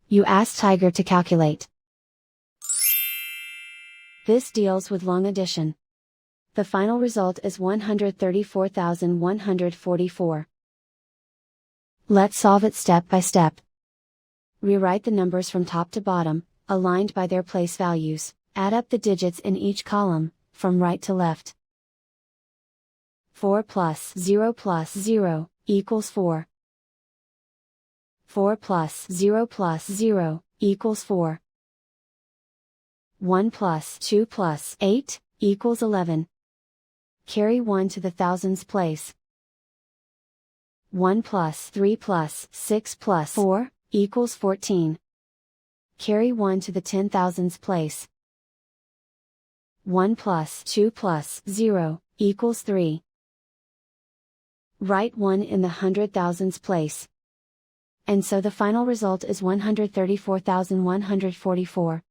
You ask Tiger to calculate. This deals with long addition. The final result is 134,144. Let's solve it step by step. Rewrite the numbers from top to bottom, aligned by their place values. Add up the digits in each column, from right to left. 4 plus 0 equals 4. 4 plus 0 equals 4. 1 plus 2 plus 8 equals 11. Carry 1 to the thousands place. 1 plus 3 plus 6 plus 4 equals 14. Carry 1 to the 10,000s place. 1 plus 2 plus 0 equals 3. Write 1 in the 100,000s place. And so the final result is 134,144.